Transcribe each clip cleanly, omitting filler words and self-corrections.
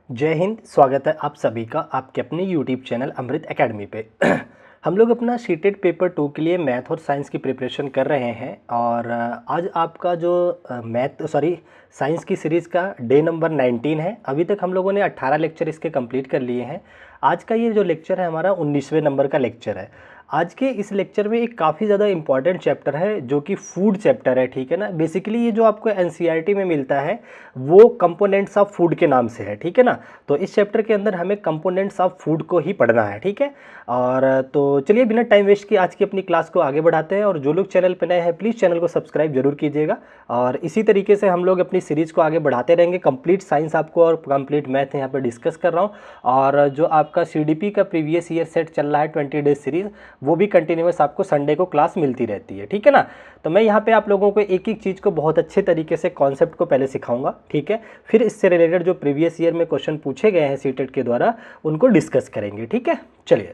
जय हिंद। स्वागत है आप सभी का आपके अपने यूट्यूब चैनल अमृत एकेडमी पे। हम लोग अपना शीटेड पेपर 2 के लिए मैथ और साइंस की प्रिपरेशन कर रहे हैं और आज आपका जो साइंस की सीरीज़ का डे नंबर 19 है। अभी तक हम लोगों ने 18 लेक्चर इसके कंप्लीट कर लिए हैं। आज का ये जो लेक्चर है हमारा 19वें नंबर का लेक्चर है। आज के इस लेक्चर में एक काफ़ी ज़्यादा इंपॉर्टेंट चैप्टर है जो कि फूड चैप्टर है, ठीक है ना। बेसिकली ये जो आपको एनसीईआरटी में मिलता है वो कंपोनेंट्स ऑफ फूड के नाम से है, ठीक है ना। तो इस चैप्टर के अंदर हमें कंपोनेंट्स ऑफ फूड को ही पढ़ना है, ठीक है। और तो चलिए बिना टाइम वेस्ट किए आज की अपनी क्लास को आगे बढ़ाते हैं। और जो लोग चैनल पर नए हैं प्लीज़ चैनल को सब्सक्राइब जरूर कीजिएगा। और इसी तरीके से हम लोग अपनी सीरीज़ को आगे बढ़ाते रहेंगे। कंप्लीट साइंस आपको और कंप्लीट मैथ यहाँ पर डिस्कस कर रहा हूँ। और जो आपका CDP का प्रीवियस ईयर सेट चल रहा है 20 डेज सीरीज़, वो भी कंटिन्यूस आपको संडे को क्लास मिलती रहती है, ठीक है ना। तो मैं यहाँ पे आप लोगों को एक एक चीज़ को बहुत अच्छे तरीके से कॉन्सेप्ट को पहले सिखाऊंगा, ठीक है। फिर इससे रिलेटेड जो प्रीवियस ईयर में क्वेश्चन पूछे गए हैं सीटेट के द्वारा उनको डिस्कस करेंगे, ठीक है। चलिए,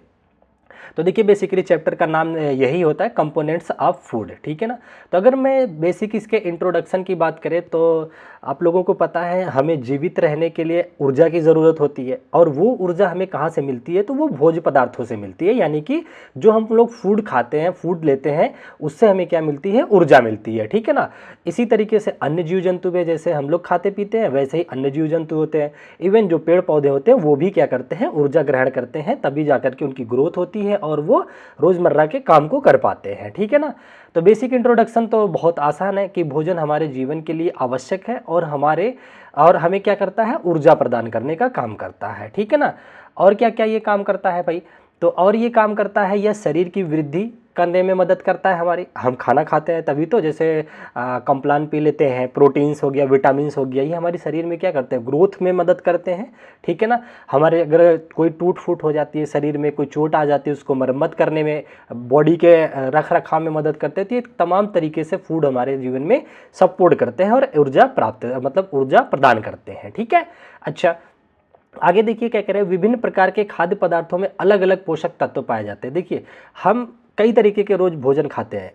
तो देखिए बेसिकली चैप्टर का नाम यही होता है कंपोनेंट्स ऑफ फूड, ठीक है ना। तो अगर मैं बेसिक इसके इंट्रोडक्शन की बात करें तो आप लोगों को पता है हमें जीवित रहने के लिए ऊर्जा की ज़रूरत होती है। और वो ऊर्जा हमें कहाँ से मिलती है, तो वो भोज्य पदार्थों से मिलती है। यानी कि जो हम लोग फूड खाते हैं, फूड लेते हैं, उससे हमें क्या मिलती है, ऊर्जा मिलती है, ठीक है ना। इसी तरीके से अन्य जीव जंतु में जैसे हम लोग खाते पीते हैं वैसे ही अन्य जीव जंतु होते हैं। इवन जो पेड़ पौधे होते हैं वो भी क्या करते हैं, ऊर्जा ग्रहण करते हैं, तभी जाकर के उनकी ग्रोथ होती है और वो रोज़मर्रा के काम को कर पाते हैं, ठीक है ना। तो बेसिक इंट्रोडक्शन तो बहुत आसान है कि भोजन हमारे जीवन के लिए आवश्यक है और हमें क्या करता है, ऊर्जा प्रदान करने का काम करता है, ठीक है ना। और क्या क्या ये काम करता है भाई, तो और ये काम करता है यह शरीर की वृद्धि करने में मदद करता है हमारी। हम खाना खाते हैं तभी तो, जैसे कॉम्प्लान पी लेते हैं, प्रोटीन्स हो गया, विटामिन्स हो गया, ये हमारे शरीर में क्या करते हैं, ग्रोथ में मदद करते हैं, ठीक है ना। हमारे अगर कोई टूट फूट हो जाती है शरीर में, कोई चोट आ जाती है, उसको मरम्मत करने में, बॉडी के रख रखाव में मदद करते हैं। तो ये तमाम तरीके से फूड हमारे जीवन में सपोर्ट करते हैं और ऊर्जा प्रदान करते हैं, ठीक है। अच्छा, आगे देखिए क्या कह रहे हैं, विभिन्न प्रकार के खाद्य पदार्थों में अलग अलग पोषक तत्व पाए जाते हैं। देखिए हम कई तरीके के रोज़ भोजन खाते हैं,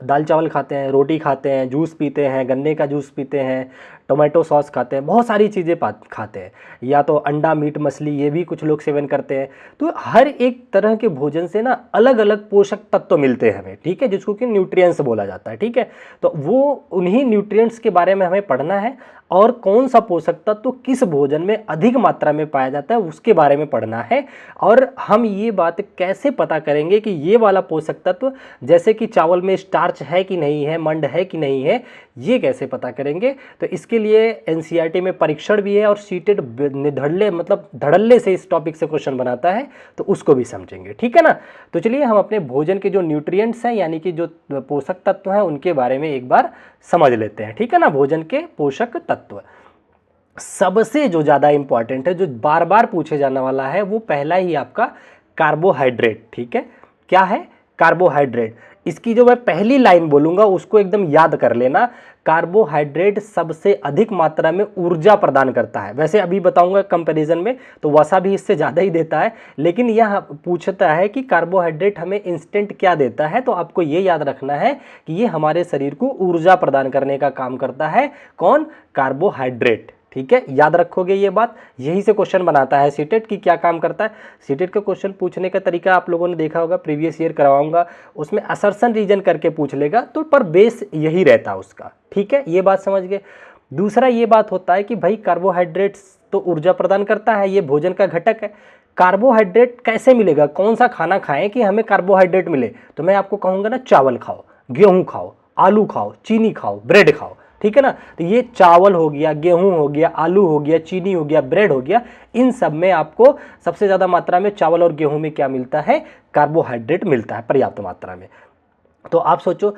दाल चावल खाते हैं, रोटी खाते हैं, जूस पीते हैं, गन्ने का जूस पीते हैं, टोमेटो सॉस खाते हैं, बहुत सारी चीज़ें खाते हैं, या तो अंडा मीट मछली ये भी कुछ लोग सेवन करते हैं। तो हर एक तरह के भोजन से ना अलग अलग पोषक तत्व मिलते हैं हमें, ठीक है, जिसको कि न्यूट्रिएंट्स बोला जाता है, ठीक है। तो वो उन्हीं न्यूट्रिएंट्स के बारे में हमें पढ़ना है और कौन सा पोषक तत्व किस भोजन में अधिक मात्रा में पाया जाता है उसके बारे में पढ़ना है। और हम ये बात कैसे पता करेंगे कि ये वाला पोषक तत्व, जैसे कि चावल में स्टार्च है कि नहीं है, मंड है कि नहीं है, ये कैसे पता करेंगे। तो इसके लिए एनसीईआरटी में परीक्षण भी है और सीटेड धड़ल्ले से इस टॉपिक से क्वेश्चन बनाता है, तो उसको भी समझेंगे, ठीक है ना। तो चलिए हम अपने भोजन के जो न्यूट्रिएंट्स हैं यानी कि जो पोषक तत्व हैं उनके बारे में एक बार समझ लेते हैं, ठीक है ना। भोजन के पोषक तत्व सबसे जो ज़्यादा इंपॉर्टेंट है, जो बार बार पूछे जाने वाला है, वो पहला ही आपका कार्बोहाइड्रेट, ठीक है। क्या है, कार्बोहाइड्रेट। इसकी जो मैं पहली लाइन बोलूँगा उसको एकदम याद कर लेना। कार्बोहाइड्रेट सबसे अधिक मात्रा में ऊर्जा प्रदान करता है। वैसे अभी बताऊंगा कंपैरिजन में तो वसा भी इससे ज़्यादा ही देता है, लेकिन यह पूछता है कि कार्बोहाइड्रेट हमें इंस्टेंट क्या देता है, तो आपको ये याद रखना है कि ये हमारे शरीर को ऊर्जा प्रदान करने का काम करता है। कौन, कार्बोहाइड्रेट, ठीक है। याद रखोगे ये बात, यही से क्वेश्चन बनाता है सीटेट की क्या काम करता है। सीटेट का क्वेश्चन पूछने का तरीका आप लोगों ने देखा होगा, प्रीवियस ईयर करवाऊंगा, उसमें असर्शन रीजन करके पूछ लेगा, तो पर बेस यही रहता है उसका, ठीक है। ये बात समझ गए। दूसरा ये बात होता है कि भाई कार्बोहाइड्रेट्स तो ऊर्जा प्रदान करता है, ये भोजन का घटक है। कार्बोहाइड्रेट कैसे मिलेगा, कौन सा खाना खाएं कि हमें कार्बोहाइड्रेट मिले, तो मैं आपको कहूँगा ना, चावल खाओ, गेहूँ खाओ, आलू खाओ, चीनी खाओ, ब्रेड खाओ, ठीक है ना। तो ये चावल हो गया, गेहूं हो गया, आलू हो गया, चीनी हो गया, ब्रेड हो गया, इन सब में आपको सबसे ज़्यादा मात्रा में चावल और गेहूं में क्या मिलता है, कार्बोहाइड्रेट मिलता है पर्याप्त मात्रा में। तो आप सोचो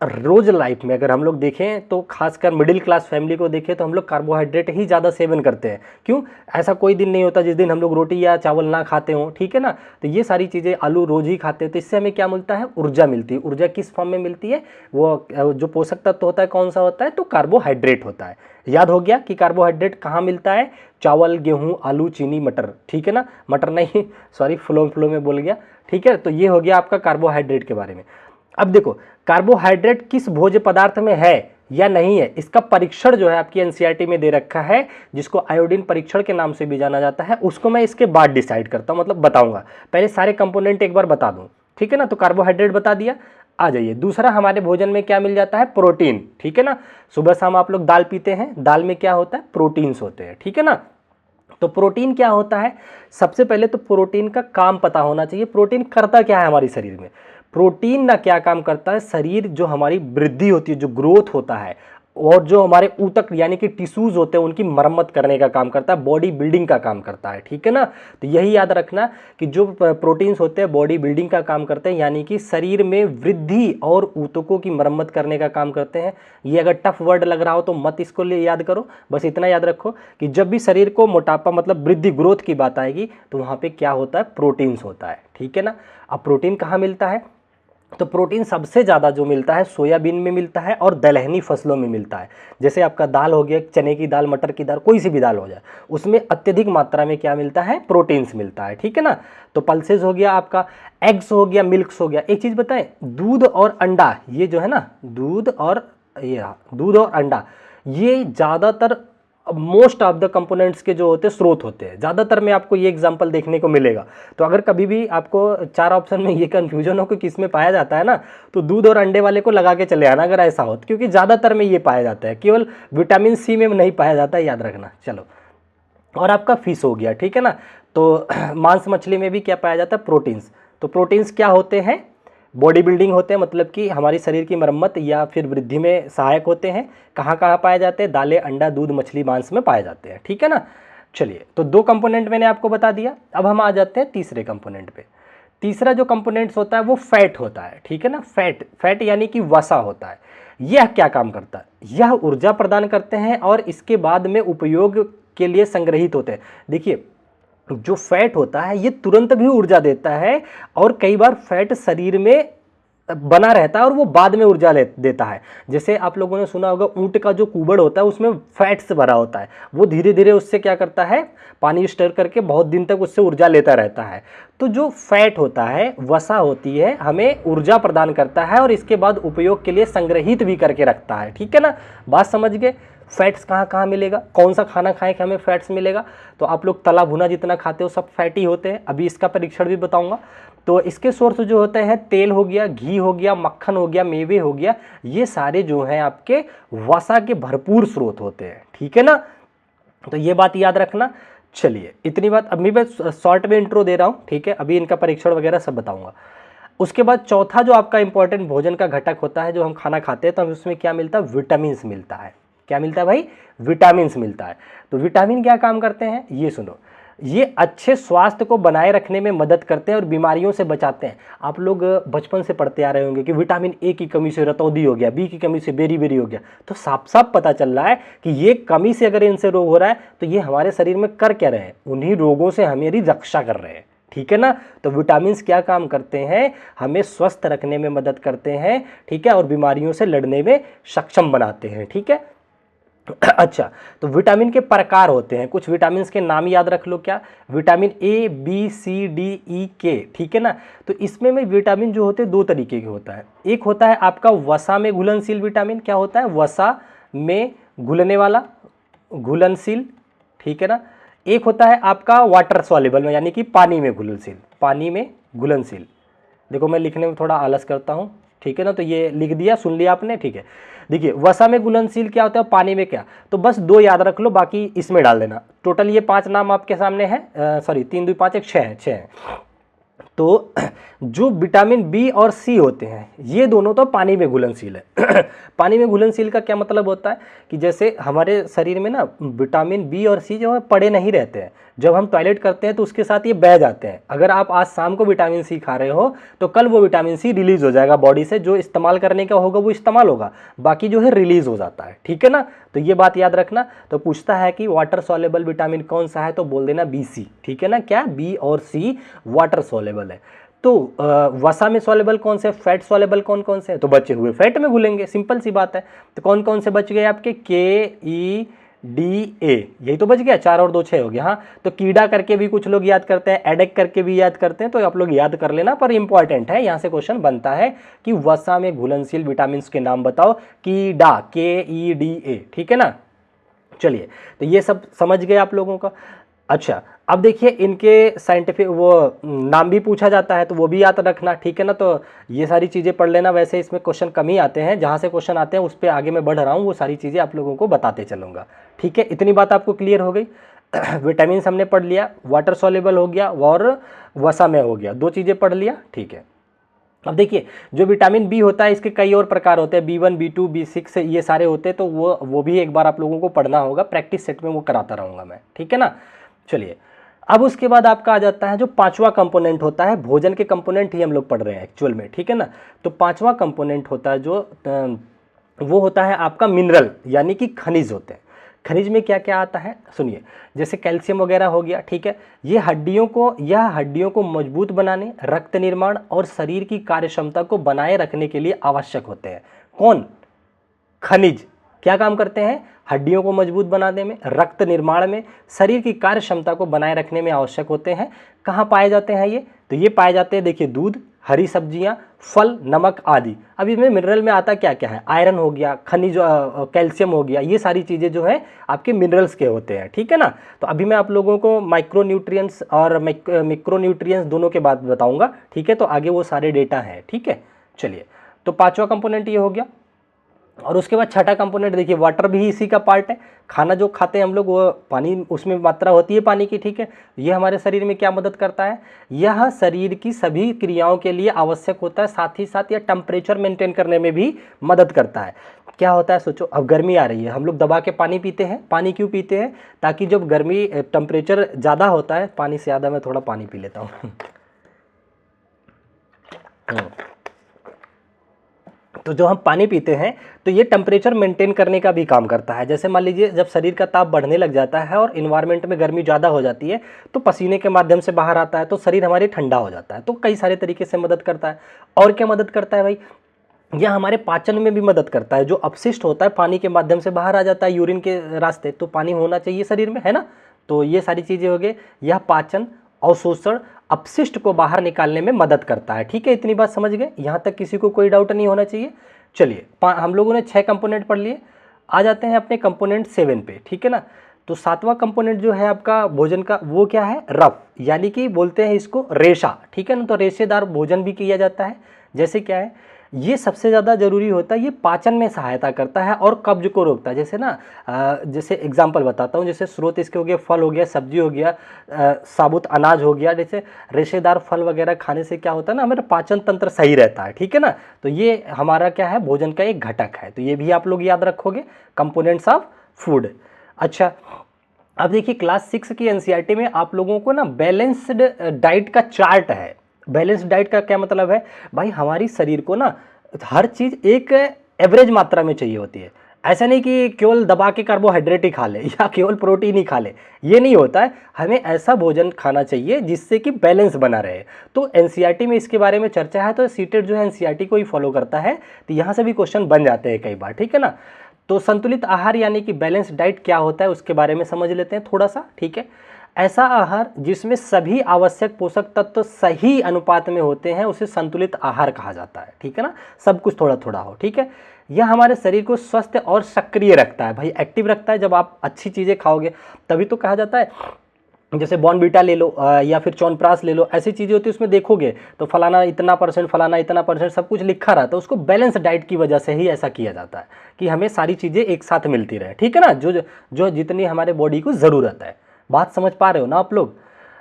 रोज लाइफ में अगर हम लोग देखें तो खासकर मिडिल क्लास फैमिली को देखें तो हम लोग कार्बोहाइड्रेट ही ज़्यादा सेवन करते हैं। क्यों, ऐसा कोई दिन नहीं होता जिस दिन हम लोग रोटी या चावल ना खाते हों, ठीक है ना। तो ये सारी चीज़ें, आलू रोज ही खाते हैं, तो इससे हमें क्या मिलता है, ऊर्जा मिलती है। ऊर्जा किस फॉर्म में मिलती है, वो जो पोषक तत्व होता है कौन सा होता है, तो कार्बोहाइड्रेट होता है। याद हो गया कि कार्बोहाइड्रेट कहाँ मिलता है, चावल, गेहूँ, आलू, चीनी, मटर, ठीक है ना। मटर नहीं, सॉरी, फ्लो में बोल गया, ठीक है। तो ये हो गया आपका कार्बोहाइड्रेट के बारे में। अब देखो कार्बोहाइड्रेट किस भोज्य पदार्थ में है, या नहीं है, इसका परीक्षण जो है आपकी एनसीईआरटी में दे रखा है, जिसको आयोडीन परीक्षण के नाम से भी जाना जाता है, उसको मैं इसके बाद डिसाइड करता हूँ, मतलब बताऊंगा। पहले सारे कंपोनेंट एक बार बता दूं, ठीक है ना। तो कार्बोहाइड्रेट बता दिया। आ जाइए, दूसरा हमारे भोजन में क्या मिल जाता है, प्रोटीन, ठीक है ना। सुबह शाम आप लोग दाल पीते हैं, दाल में क्या होता है, प्रोटीन्स होते हैं, ठीक है ना। तो प्रोटीन क्या होता है, सबसे पहले तो प्रोटीन का काम पता होना चाहिए। प्रोटीन करता क्या है हमारे शरीर में, प्रोटीन ना क्या काम करता है, शरीर जो हमारी वृद्धि होती है, जो ग्रोथ होता है, और जो हमारे ऊतक यानी कि टिश्यूज होते हैं उनकी मरम्मत करने का काम करता है, बॉडी बिल्डिंग का काम करता है, ठीक है ना। तो यही याद रखना कि जो प्रोटीन्स होते हैं बॉडी बिल्डिंग का काम करते हैं, यानी कि शरीर में वृद्धि और ऊतकों की मरम्मत करने का काम करते हैं। ये अगर टफ वर्ड लग रहा हो तो मत इसको लिए याद करो, बस इतना याद रखो कि जब भी शरीर को मोटापा मतलब वृद्धि ग्रोथ की बात आएगी तो वहाँ पर क्या होता है, प्रोटीन्स होता है, ठीक है ना। अब प्रोटीन कहाँ मिलता है, तो प्रोटीन सबसे ज़्यादा जो मिलता है सोयाबीन में मिलता है और दलहनी फसलों में मिलता है। जैसे आपका दाल हो गया, चने की दाल, मटर की दाल, कोई सी भी दाल हो जाए, उसमें अत्यधिक मात्रा में क्या मिलता है, प्रोटीन्स मिलता है, ठीक है ना। तो पल्सेस हो गया आपका, एग्स हो गया, मिल्क्स हो गया। एक चीज़ बताएं, दूध और अंडा, ये जो है ना, दूध और अंडा, ये ज़्यादातर मोस्ट ऑफ द कंपोनेंट्स के जो होते हैं स्रोत होते हैं। ज़्यादातर में आपको ये एग्जांपल देखने को मिलेगा। तो अगर कभी भी आपको 4 ऑप्शन में ये कन्फ्यूजन हो कि किस में पाया जाता है ना, तो दूध और अंडे वाले को लगा के चले आना अगर ऐसा हो, क्योंकि ज़्यादातर में ये पाया जाता है, केवल विटामिन सी में नहीं पाया जाता है, याद रखना। चलो, और आपका फिश हो गया, ठीक है ना। तो मांस मछली में भी क्या पाया जाता है, प्रोटीन्स। तो प्रोटीन्स क्या होते हैं, बॉडी बिल्डिंग होते हैं, मतलब कि हमारी शरीर की मरम्मत या फिर वृद्धि में सहायक होते हैं। कहाँ कहाँ पाए जाते हैं, दालें, अंडा, दूध, मछली, मांस में पाए जाते हैं, ठीक है ना। चलिए, तो 2 कंपोनेंट मैंने आपको बता दिया। अब हम आ जाते हैं तीसरे कंपोनेंट पे। तीसरा जो कंपोनेंट्स होता है वो फैट होता है, ठीक है ना। फैट यानी कि वसा होता है। यह क्या काम करता है, यह ऊर्जा प्रदान करते हैं और इसके बाद में उपयोग के लिए संग्रहित होते हैं। देखिए, जो फैट होता है ये तुरंत भी ऊर्जा देता है, और कई बार फैट शरीर में बना रहता है और वो बाद में ऊर्जा देता है। जैसे आप लोगों ने सुना होगा, ऊंट का जो कुबड़ होता है उसमें फैट से भरा होता है, वो धीरे धीरे उससे क्या करता है, पानी स्टर करके बहुत दिन तक उससे ऊर्जा लेता रहता है। तो जो फैट होता है, वसा होती है, हमें ऊर्जा प्रदान करता है और इसके बाद उपयोग के लिए संग्रहित भी करके रखता है, ठीक है ना। बात समझ गए। फैट्स कहाँ कहाँ मिलेगा, कौन सा खाना खाएं कि हमें फैट्स मिलेगा, तो आप लोग तला भुना जितना खाते हो सब फैटी होते हैं। अभी इसका परीक्षण भी बताऊंगा। तो इसके सोर्स जो होते हैं, तेल हो गया, घी हो गया, मक्खन हो गया, मेवे हो गया, ये सारे जो हैं आपके वसा के भरपूर स्रोत होते हैं, ठीक है ना। तो ये बात याद रखना। चलिए, इतनी बात अभी मैं शॉर्ट में इंट्रो दे रहा हूँ, ठीक है। अभी इनका परीक्षण वगैरह सब बताऊंगा। उसके बाद चौथा जो आपका इंपॉर्टेंट भोजन का घटक होता है, जो हम खाना खाते हैं तो हमें उसमें क्या मिलता है, विटामिन मिलता है। क्या मिलता है भाई, विटामिन मिलता है। तो विटामिन क्या काम करते हैं, ये सुनो। ये अच्छे स्वास्थ्य को बनाए रखने में मदद करते हैं और बीमारियों से बचाते हैं। आप लोग बचपन से पढ़ते आ रहे होंगे कि विटामिन ए की कमी से रतौंधी हो गया, बी की कमी से बेरी हो गया। तो साफ साफ पता चल रहा है कि ये कमी से अगर इनसे रोग हो रहा है तो ये हमारे शरीर में कर क्या रहे हैं, उन्हीं रोगों से हमारी रक्षा कर रहे हैं, ठीक है ना। तो विटामिन क्या काम करते हैं, हमें स्वस्थ रखने में मदद करते हैं, ठीक है, और बीमारियों से लड़ने में सक्षम बनाते हैं, ठीक है। अच्छा, तो विटामिन के प्रकार होते हैं, कुछ विटामिन के नाम याद रख लो। क्या, vitamin A, B, C, D, E, K, ठीक है ना। तो इसमें में विटामिन जो होते हैं 2 तरीके के होता है। एक होता है आपका वसा में घुलनशील विटामिन। क्या होता है, वसा में घुलने वाला, घुलनशील, ठीक है ना। एक होता है आपका वाटर सॉल्युबल में, यानी कि पानी में घुलनशील, पानी में घुलनशील। देखो मैं लिखने में थोड़ा आलस करता हूँ, ठीक है ना। तो ये लिख दिया, सुन लिया आपने, ठीक है। देखिए, वसा में घुलनशील क्या होता है, पानी में क्या, तो बस 2 याद रख लो, बाकी इसमें डाल देना। टोटल ये 5 नाम आपके सामने है, सॉरी 3 2 5 1 6 है। तो जो विटामिन बी और सी होते हैं ये दोनों तो पानी में घुलनशील है। पानी में घुलनशील का क्या मतलब होता है कि जैसे हमारे शरीर में ना विटामिन बी और सी जो है पड़े नहीं रहते हैं, जब हम टॉयलेट करते हैं तो उसके साथ ये बह जाते हैं। अगर आप आज शाम को विटामिन सी खा रहे हो तो कल वो विटामिन सी रिलीज हो जाएगा बॉडी से, जो इस्तेमाल करने का होगा वो इस्तेमाल होगा, बाकी जो है रिलीज हो जाता है, ठीक है ना। तो ये बात याद रखना। तो पूछता है कि वाटर सॉल्युबल विटामिन कौन सा है, तो बोल देना बी सी, ठीक है ना। क्या, बी और सी वाटर सॉल्युबल है। तो वसा में सॉल्युबल कौन से, फैट सॉल्युबल कौन कौन से हैं, तो बचे हुए फैट में घुलेंगे, सिंपल सी बात है। तो कौन कौन से बच गए आपके, के, ई, DA, यही तो बच गया, 4 और 2 6 हो गया। हाँ, तो कीड़ा करके भी कुछ लोग याद करते हैं, एडेक करके भी याद करते हैं, तो आप लोग याद कर लेना, पर इंपॉर्टेंट है, यहाँ से क्वेश्चन बनता है कि वसा में घुलनशील विटामिन के नाम बताओ। कीड़ा, KEDA, ठीक है ना। चलिए, तो ये सब समझ गए आप लोगों का। अच्छा, अब देखिए इनके साइंटिफिक वो नाम भी पूछा जाता है, तो वो भी याद रखना, ठीक है ना। तो ये सारी चीज़ें पढ़ लेना, वैसे इसमें क्वेश्चन कम ही आते हैं, जहाँ से क्वेश्चन आते हैं उस पर आगे मैं बढ़ रहा हूँ, वो सारी चीज़ें आप लोगों को बताते चलूँगा, ठीक है। इतनी बात आपको क्लियर हो गई। विटामिन हमने पढ़ लिया, वाटर सॉल्युबल हो गया और वसा में हो गया, 2 चीज़ें पढ़ लिया, ठीक है। अब देखिए, जो विटामिन बी होता है इसके कई और प्रकार होते हैं, B1 B2 B6 ये सारे होते हैं, तो वो भी एक बार आप लोगों को पढ़ना होगा, प्रैक्टिस सेट में वो कराता रहूँगा मैं, ठीक है ना। चलिए, अब उसके बाद आपका आ जाता है जो 5वां कंपोनेंट होता है, भोजन के कंपोनेंट ही हम लोग पढ़ रहे हैं एक्चुअल में, ठीक है ना। तो 5वां कंपोनेंट होता है जो वो होता है आपका मिनरल, यानी कि खनिज होते हैं। खनिज में क्या क्या आता है सुनिए, जैसे कैल्शियम वगैरह हो गया, ठीक है। यह हड्डियों को मजबूत बनाने, रक्त निर्माण और शरीर की कार्यक्षमता को बनाए रखने के लिए आवश्यक होते हैं। कौन? खनिज क्या काम करते हैं? हड्डियों को मजबूत बनाने में, रक्त निर्माण में, शरीर की कार्य क्षमता को बनाए रखने में आवश्यक होते हैं। कहाँ पाए जाते हैं ये? तो ये पाए जाते हैं, देखिए, दूध, हरी सब्जियां, फल, नमक आदि। अब इसमें मिनरल में आता क्या क्या है? आयरन हो गया, खनिज, कैल्शियम हो गया, ये सारी चीज़ें जो है आपके मिनरल्स के होते हैं, ठीक है ना। तो अभी मैं आप लोगों को माइक्रोन्यूट्रिएंट्स और मिक्रोन्यूट्रिएंट्स दोनों के बात बताऊंगा, ठीक है। तो आगे वो सारे डेटा हैं, ठीक है। चलिए, तो 5वां कंपोनेंट ये हो गया। और उसके बाद 6ठा कंपोनेंट देखिए, वाटर भी इसी का पार्ट है। खाना जो खाते हैं हम लोग, वो पानी, उसमें मात्रा होती है पानी की, ठीक है। ये हमारे शरीर में क्या मदद करता है? यह शरीर की सभी क्रियाओं के लिए आवश्यक होता है, साथ ही साथ यह टेम्परेचर मेंटेन करने में भी मदद करता है। क्या होता है सोचो, अब गर्मी आ रही है, हम लोग दबा के पानी पीते हैं। पानी क्यों पीते हैं? ताकि जब गर्मी, टेम्परेचर ज़्यादा होता है, पानी से ज़्यादा मैं थोड़ा पानी पी लेता हूँ। तो जो हम पानी पीते हैं, तो ये टेम्परेचर मेंटेन करने का भी काम करता है। जैसे मान लीजिए, जब शरीर का ताप बढ़ने लग जाता है और इन्वायरमेंट में गर्मी ज़्यादा हो जाती है, तो पसीने के माध्यम से बाहर आता है, तो शरीर हमारे ठंडा हो जाता है। तो कई सारे तरीके से मदद करता है। और क्या मदद करता है भाई? यह हमारे पाचन में भी मदद करता है। जो अपशिष्ट होता है पानी के माध्यम से बाहर आ जाता है यूरिन के रास्ते, तो पानी होना चाहिए शरीर में, है ना। तो ये सारी चीज़ें हो गई, यह पाचन, अवशोषण, अपशिष्ट को बाहर निकालने में मदद करता है, ठीक है। इतनी बात समझ गए, यहाँ तक किसी को कोई डाउट नहीं होना चाहिए। चलिए, हम लोगों ने 6 कंपोनेंट पढ़ लिए, आ जाते हैं अपने कंपोनेंट 7 पे, ठीक है ना। तो 7वां कंपोनेंट जो है आपका भोजन का, वो क्या है? रफ, यानी कि बोलते हैं इसको रेशा, ठीक है ना। तो रेशेदार भोजन भी किया जाता है। जैसे क्या है, ये सबसे ज़्यादा जरूरी होता है, ये पाचन में सहायता करता है और कब्ज को रोकता है। जैसे ना, जैसे एग्जांपल बताता हूँ, जैसे स्रोत इसके हो गया, फल हो गया, सब्जी हो गया, साबुत अनाज हो गया। जैसे रेशेदार फल वगैरह खाने से क्या होता है ना, हमारा पाचन तंत्र सही रहता है, ठीक है ना। तो ये हमारा क्या है? भोजन का एक घटक है। तो ये भी आप लोग याद रखोगे, कंपोनेंट्स ऑफ फूड। अच्छा, अब देखिए, क्लास 6 की एनसीईआरटी में आप लोगों को ना बैलेंस्ड डाइट का चार्ट है। बैलेंस्ड डाइट का क्या मतलब है भाई? हमारी शरीर को ना हर चीज़ एक एवरेज मात्रा में चाहिए होती है। ऐसा नहीं कि केवल दबा के कार्बोहाइड्रेट ही खा ले या केवल प्रोटीन ही खा ले, ये नहीं होता है। हमें ऐसा भोजन खाना चाहिए जिससे कि बैलेंस बना रहे। तो एनसीईआरटी में इसके बारे में चर्चा है, तो सीटेट जो है एनसीईआरटी को ही फॉलो करता है, तो यहाँ से भी क्वेश्चन बन जाते हैं कई बार, ठीक है ना। तो संतुलित आहार यानी कि बैलेंस डाइट क्या होता है, उसके बारे में समझ लेते हैं थोड़ा सा, ठीक है। ऐसा आहार जिसमें सभी आवश्यक पोषक तत्व सही अनुपात में होते हैं, उसे संतुलित आहार कहा जाता है, ठीक है ना। सब कुछ थोड़ा थोड़ा हो, ठीक है। यह हमारे शरीर को स्वस्थ और सक्रिय रखता है भाई, एक्टिव रखता है। जब आप अच्छी चीज़ें खाओगे तभी तो कहा जाता है, जैसे बॉर्नवीटा ले लो या फिर च्यवनप्राश ले लो, ऐसी चीज़ें होती है, उसमें देखोगे तो फलाना इतना परसेंट, फलाना इतना परसेंट, सब कुछ लिखा रहता है। उसको बैलेंस डाइट की वजह से ही ऐसा किया जाता है कि हमें सारी चीज़ें एक साथ मिलती रहे, ठीक है ना। जो जितनी हमारे बॉडी को ज़रूरत है। बात समझ पा रहे हो ना आप लोग?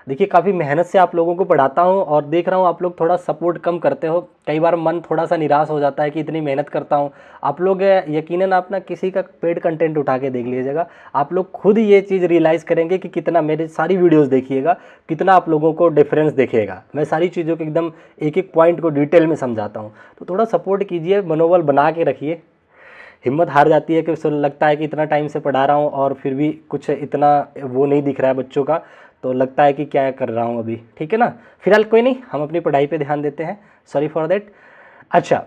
देखिए, काफ़ी मेहनत से आप लोगों को पढ़ाता हूँ और देख रहा हूँ आप लोग थोड़ा सपोर्ट कम करते हो। कई बार मन थोड़ा सा निराश हो जाता है कि इतनी मेहनत करता हूँ। आप लोग यकीनन आप ना किसी का पेड कंटेंट उठा के देख लीजिएगा, आप लोग खुद ये चीज़ रियलाइज़ करेंगे कि कितना, मेरे सारी वीडियोज़ देखिएगा, कितना आप लोगों को डिफरेंस दिखेगा। मैं सारी चीज़ों को एकदम एक एक पॉइंट को डिटेल में समझाता हूँ। तो थोड़ा सपोर्ट कीजिए, मनोबल बना के रखिए। हिम्मत हार जाती है कि लगता है कि इतना टाइम से पढ़ा रहा हूँ और फिर भी कुछ इतना वो नहीं दिख रहा है बच्चों का, तो लगता है कि क्या कर रहा हूँ अभी, ठीक है ना। फिलहाल कोई नहीं, हम अपनी पढ़ाई पे ध्यान देते हैं, सॉरी फॉर देट। अच्छा,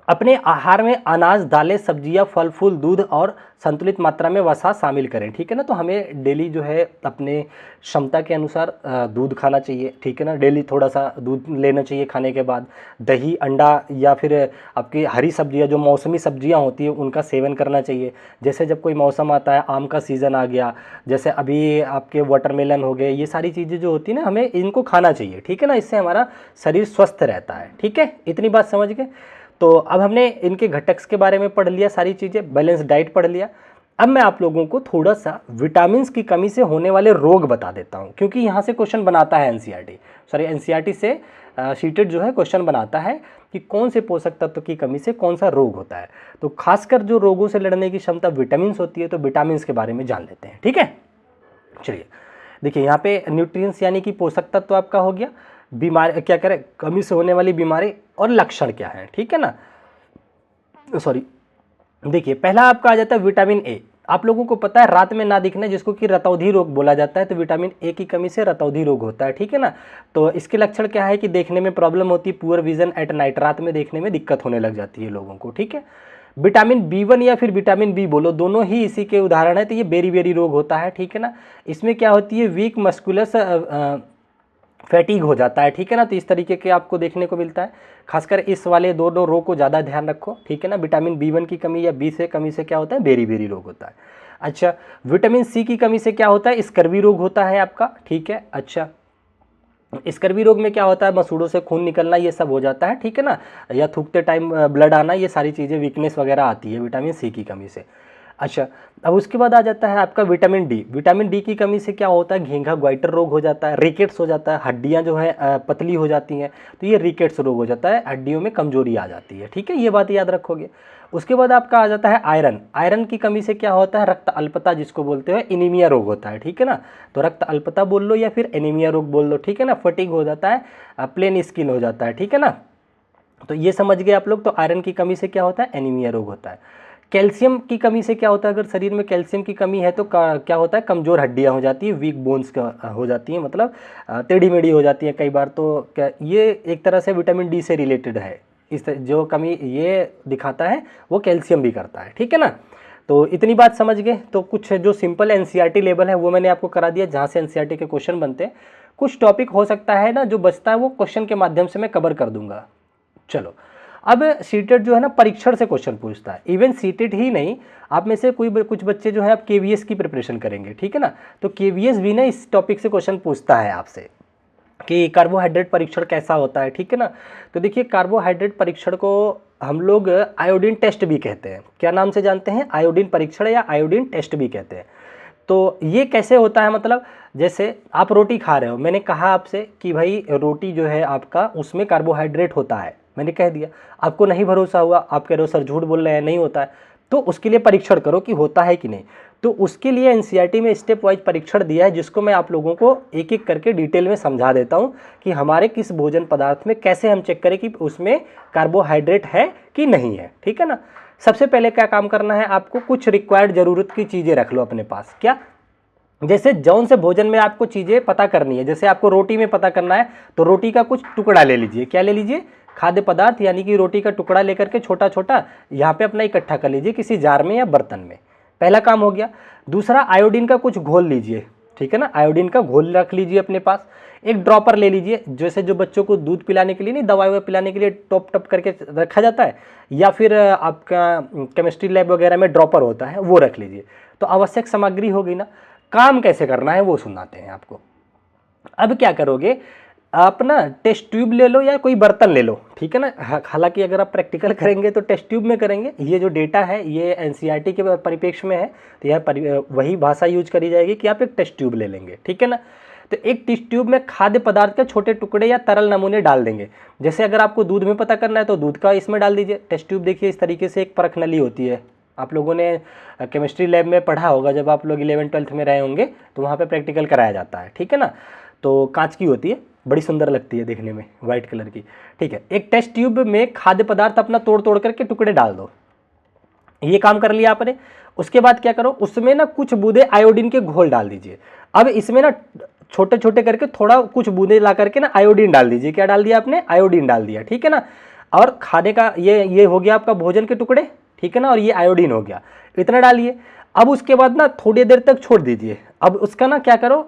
अपने आहार में अनाज, दालें, सब्जियां, फल फूल, दूध और संतुलित मात्रा में वसा शामिल करें। ठीक है ना, तो हमें डेली जो है अपने क्षमता के अनुसार दूध खाना चाहिए। ठीक है ना, डेली थोड़ा सा दूध लेना चाहिए खाने के बाद। दही, अंडा या फिर आपकी हरी सब्जियां, जो मौसमी सब्जियां होती है उनका सेवन करना चाहिए। जैसे जब कोई मौसम आता है, आम का सीज़न आ गया, जैसे अभी आपके वाटरमेलन हो गए, ये सारी चीज़ें जो होती है ना, हमें इनको खाना चाहिए। ठीक है ना, इससे हमारा शरीर स्वस्थ रहता है। ठीक है, इतनी बात समझ गए। तो अब हमने इनके घटक के बारे में पढ़ लिया, सारी चीज़ें, बैलेंस डाइट पढ़ लिया। अब मैं आप लोगों को थोड़ा सा विटामिन की कमी से होने वाले रोग बता देता हूं, क्योंकि यहाँ से क्वेश्चन बनाता है एनसीईआरटी से शीटेड जो है क्वेश्चन बनाता है कि कौन से पोषक तत्व की कमी से कौन सा रोग होता है। तो खासकर जो रोगों से लड़ने की क्षमता विटामिन होती है, तो विटामिन के बारे में जान लेते हैं। ठीक है, चलिए देखिए यहाँ पे न्यूट्रिएंट्स यानी कि पोषक तत्व आपका हो गया, बीमारी क्या करें, कमी से होने वाली बीमारी और लक्षण क्या है। ठीक है ना, सॉरी, देखिए पहला आपका आ जाता है विटामिन ए। आप लोगों को पता है रात में ना दिखना, जिसको कि रतौंधी रोग बोला जाता है, तो विटामिन ए की कमी से रतौंधी रोग होता है। ठीक है ना, तो इसके लक्षण क्या है कि देखने में प्रॉब्लम होती है, पुअर विजन एट नाइट, रात में देखने में दिक्कत होने लग जाती है लोगों को। ठीक है, विटामिन बी1 या फिर विटामिन बी बोलो, दोनों ही इसी के उदाहरण है। तो ये बेरी बेरी रोग होता है। ठीक है ना, इसमें क्या होती है, वीक मस्कुलस फैटीग हो जाता है। ठीक है ना, तो इस तरीके के आपको देखने को मिलता है। खासकर इस वाले दोनों रोग को ज़्यादा ध्यान रखो। ठीक है ना, विटामिन बी1 की कमी या बी से कमी से क्या होता है, बेरी बेरी रोग होता है। अच्छा, विटामिन सी की कमी से क्या होता है, स्कर्वी रोग होता है आपका। ठीक है, अच्छा, स्कर्वी रोग में क्या होता है, मसूड़ों से खून निकलना, ये सब हो जाता है। ठीक है ना, या थूकते टाइम ब्लड आना, ये सारी चीज़ें, वीकनेस वगैरह आती है विटामिन सी की कमी से। अच्छा, अब उसके बाद आ जाता है आपका विटामिन डी। विटामिन डी की कमी से क्या होता है, घेंघा ग्वाइटर रोग हो जाता है, रिकेट्स हो जाता है, हड्डियां जो है पतली हो जाती हैं, तो ये रिकेट्स रोग हो जाता है, हड्डियों में कमजोरी आ जाती है। ठीक है, ये बात याद रखोगे। उसके बाद आपका आ जाता है आयरन। आयरन की कमी से क्या होता है, रक्त अल्पता जिसको बोलते हैं, एनीमिया रोग होता है। ठीक है ना, तो रक्त अल्पता बोल लो या फिर एनीमिया रोग बोल लो। ठीक है ना, फटीग हो जाता है, प्लेन स्किन हो जाता है। ठीक है ना, तो ये समझ गए आप लोग। तो आयरन की कमी से क्या होता है, एनीमिया रोग होता है। कैल्शियम की कमी से क्या होता है, अगर शरीर में कैल्शियम की कमी है तो क्या होता है, कमज़ोर हड्डियां हो जाती है, वीक बोन्स हो जाती हैं, मतलब टेढ़ी मेढ़ी हो जाती हैं कई बार। तो क्या ये एक तरह से विटामिन डी से रिलेटेड है, जो कमी ये दिखाता है वो कैल्शियम भी करता है। ठीक है ना, तो इतनी बात समझ गए। तो कुछ जो सिंपल एनसीईआरटी लेवल है वो मैंने आपको करा दिया, जहाँ से एनसीईआरटी के क्वेश्चन बनते हैं। कुछ टॉपिक हो सकता है ना जो बचता है, वो क्वेश्चन के माध्यम से मैं कवर कर दूंगा। चलो, अब सीटेट जो है ना परीक्षण से क्वेश्चन पूछता है। इवन सीटेट ही नहीं, आप में से कुछ बच्चे जो है आप केवीएस की प्रिपरेशन करेंगे। ठीक है ना, तो केवीएस भी ना इस टॉपिक से क्वेश्चन पूछता है आपसे कि कार्बोहाइड्रेट परीक्षण कैसा होता है। ठीक है ना, तो देखिए कार्बोहाइड्रेट परीक्षण को हम लोग आयोडीन टेस्ट भी कहते हैं। क्या नाम से जानते हैं, आयोडीन परीक्षण या आयोडीन टेस्ट भी कहते हैं। तो ये कैसे होता है, मतलब जैसे आप रोटी खा रहे हो, मैंने कहा आपसे कि भाई रोटी जो है आपका, उसमें कार्बोहाइड्रेट होता है, मैंने कह दिया, आपको नहीं भरोसा हुआ, आप कह रहे हो सर झूठ बोल रहे हैं, नहीं होता है, तो उसके लिए परीक्षण करो कि होता है कि नहीं। तो उसके लिए एनसीईआरटी में स्टेप वाइज परीक्षण दिया है, जिसको मैं आप लोगों को एक एक करके डिटेल में समझा देता हूं कि हमारे किस भोजन पदार्थ में कैसे हम चेक करें कि उसमें कार्बोहाइड्रेट है कि नहीं है। ठीक है ना, सबसे पहले क्या काम करना है आपको, कुछ रिक्वायर्ड जरूरत की चीज़ें रख लो अपने पास। क्या, जैसे जौन से भोजन में आपको चीज़ें पता करनी है, जैसे आपको रोटी में पता करना है तो रोटी का कुछ टुकड़ा ले लीजिए। क्या ले लीजिए, खाद्य पदार्थ, यानी कि रोटी का टुकड़ा लेकर के छोटा छोटा यहाँ पे अपना इकट्ठा कर लीजिए किसी जार में या बर्तन में। पहला काम हो गया। दूसरा, आयोडीन का कुछ घोल लीजिए। ठीक है ना, आयोडीन का घोल रख लीजिए अपने पास। एक ड्रॉपर ले लीजिए, जैसे जो बच्चों को दूध पिलाने के लिए नहीं, दवाई पिलाने के लिए टॉप टप करके रखा जाता है, या फिर आपका केमिस्ट्री लैब वगैरह में ड्रॉपर होता है, वो रख लीजिए। तो आवश्यक सामग्री होगी ना। काम कैसे करना है वो सुनाते हैं आपको। अब क्या करोगे, आप ना टेस्ट ट्यूब ले लो या कोई बर्तन ले लो। ठीक है ना, हालांकि अगर आप प्रैक्टिकल करेंगे तो टेस्ट ट्यूब में करेंगे। ये जो डेटा है ये एनसीईआरटी के परिप्रेक्ष्य में है, तो यह वही भाषा यूज करी जाएगी कि आप एक टेस्ट ट्यूब ले लेंगे। ठीक है ना, तो एक टेस्ट ट्यूब में खाद्य पदार्थ के छोटे टुकड़े या तरल नमूने डाल देंगे। जैसे अगर आपको दूध में पता करना है तो दूध का इसमें डाल दीजिए। टेस्ट ट्यूब देखिए इस तरीके से एक परख नली होती है, आप लोगों ने केमिस्ट्री लैब में पढ़ा होगा, जब आप लोग 11th-12th में रहे होंगे तो वहाँ पे प्रैक्टिकल कराया जाता है। ठीक है ना, तो कांच की होती है, बड़ी सुंदर लगती है देखने में, वाइट कलर की। ठीक है, एक टेस्ट ट्यूब में खाद्य पदार्थ अपना तोड़ तोड़ करके टुकड़े डाल दो। ये काम कर लिया आपने। उसके बाद क्या करो, उसमें ना कुछ बूंदे आयोडीन के घोल डाल दीजिए। अब इसमें ना छोटे छोटे करके थोड़ा कुछ बूंदे ला करके ना आयोडीन डाल दीजिए। क्या डाल दिया आपने, आयोडीन डाल दिया। ठीक है ना, और खाने का ये हो गया आपका भोजन के टुकड़े, ठीक है ना, और ये आयोडीन हो गया, इतना डालिए। अब उसके बाद ना थोड़ी देर तक छोड़ दीजिए। अब उसका ना क्या करो,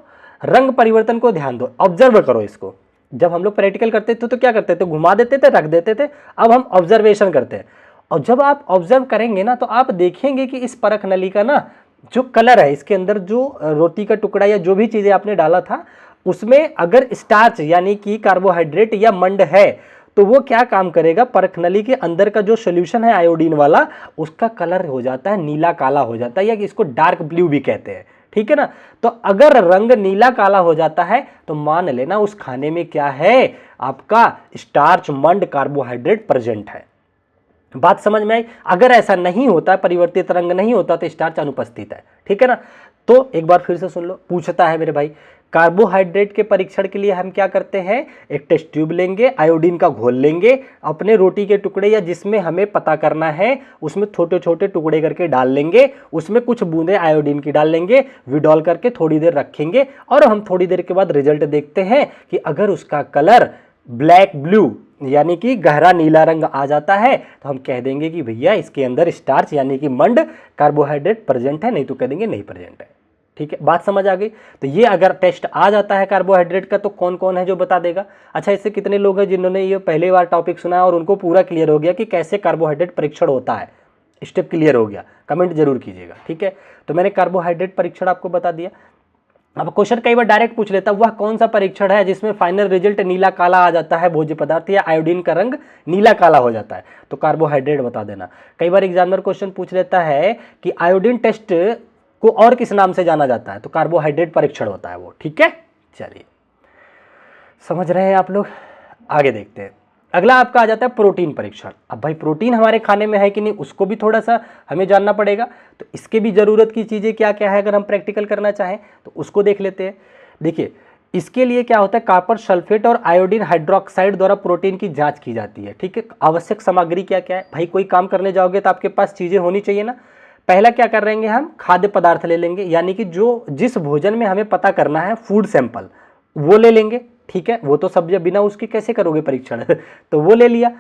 रंग परिवर्तन को ध्यान दो, ऑब्जर्व करो इसको। जब हम लोग प्रैक्टिकल करते थे तो क्या करते थे, घुमा देते थे, रख देते थे। अब हम ऑब्जर्वेशन करते हैं, और जब आप ऑब्जर्व करेंगे ना तो आप देखेंगे कि इस परख नली का ना जो कलर है, इसके अंदर जो रोटी का टुकड़ा या जो भी चीज़ें आपने डाला था उसमें अगर स्टार्च यानी कि कार्बोहाइड्रेट या मंड है तो वो क्या काम करेगा, परख नली के अंदर का जो सोल्यूशन है आयोडीन वाला, उसका कलर हो जाता है नीला काला हो जाता है, या इसको डार्क ब्लू भी कहते हैं, ठीक है ना। तो अगर रंग नीला काला हो जाता है तो मान लेना उस खाने में क्या है, आपका स्टार्च मंड कार्बोहाइड्रेट प्रेजेंट है। बात समझ में आई। अगर ऐसा नहीं होता, परिवर्तित रंग नहीं होता तो स्टार्च अनुपस्थित है, ठीक है ना। तो एक बार फिर से सुन लो, पूछता है मेरे भाई, कार्बोहाइड्रेट के परीक्षण के लिए हम क्या करते हैं, एक टेस्ट ट्यूब लेंगे, आयोडीन का घोल लेंगे, अपने रोटी के टुकड़े या जिसमें हमें पता करना है उसमें छोटे छोटे टुकड़े करके डाल लेंगे, उसमें कुछ बूंदे आयोडीन की डाल लेंगे, विडॉल करके थोड़ी देर रखेंगे, और हम थोड़ी देर के बाद रिजल्ट देखते हैं कि अगर उसका कलर ब्लैक ब्लू यानी कि गहरा नीला रंग आ जाता है तो हम कह देंगे कि भैया इसके अंदर स्टार्च यानी कि मंड कार्बोहाइड्रेट प्रेजेंट है, नहीं तो कह देंगे नहीं प्रेजेंट है, ठीक है। बात समझ आ गई। तो ये अगर टेस्ट आ जाता है कार्बोहाइड्रेट का तो कौन कौन है जो बता देगा। अच्छा, इससे कितने लोग हैं जिन्होंने ये पहली बार टॉपिक सुना और उनको पूरा क्लियर हो गया कि कैसे कार्बोहाइड्रेट परीक्षण होता है, स्टेप क्लियर हो गया, कमेंट जरूर कीजिएगा, ठीक है। तो मैंने कार्बोहाइड्रेट परीक्षण आपको बता दिया। अब क्वेश्चन कई बार डायरेक्ट पूछ लेता है, वह कौन सा परीक्षण है जिसमें फाइनल रिजल्ट नीला काला आ जाता है, भोज्य पदार्थ या आयोडीन का रंग नीला काला हो जाता है, तो कार्बोहाइड्रेट बता देना। कई बार एग्जामिनर क्वेश्चन पूछ लेता है कि आयोडीन टेस्ट को और किस नाम से जाना जाता है, तो कार्बोहाइड्रेट परीक्षण होता है वो, ठीक है। चलिए, समझ रहे हैं आप लोग। आगे देखते हैं। अगला आपका आ जाता है प्रोटीन परीक्षण। अब भाई प्रोटीन हमारे खाने में है कि नहीं उसको भी थोड़ा सा हमें जानना पड़ेगा, तो इसके भी जरूरत की चीजें क्या क्या है अगर हम प्रैक्टिकल करना चाहें तो उसको देख लेते हैं। देखिए, इसके लिए क्या होता है, कॉपर सल्फेट और आयोडीन हाइड्रोक्साइड द्वारा प्रोटीन की जांच की जाती है, ठीक है। आवश्यक सामग्री क्या क्या है भाई, कोई काम करने जाओगे तो आपके पास चीजें होनी चाहिए ना। पहला क्या कर रहेंगे, हम खाद्य पदार्थ ले लेंगे, यानी कि जो जिस भोजन में हमें पता करना है फूड सैंपल वो ले लेंगे, ठीक है। वो तो सब बिना उसके कैसे करोगे परीक्षण तो वो ले लिया।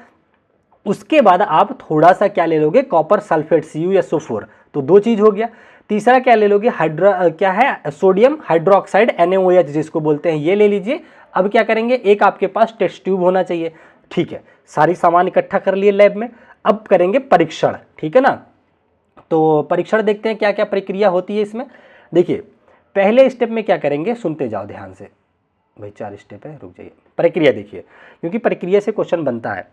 उसके बाद आप थोड़ा सा क्या ले लोगे, कॉपर सल्फेट CuSO4, तो दो चीज हो गया। तीसरा क्या ले लोगे, क्या है, सोडियम हाइड्रोक्साइड NaOH जिसको बोलते हैं, ये ले लीजिए। अब क्या करेंगे, एक आपके पास टेस्ट ट्यूब होना चाहिए, ठीक है। सारी सामान इकट्ठा कर लिए लैब में, अब करेंगे परीक्षण, ठीक है ना। तो परीक्षण देखते हैं क्या क्या प्रक्रिया होती है इसमें। देखिए, पहले स्टेप में क्या करेंगे, सुनते जाओ ध्यान से भाई, 4 स्टेप है, रुक जाइए। प्रक्रिया देखिए, क्योंकि प्रक्रिया से क्वेश्चन बनता है।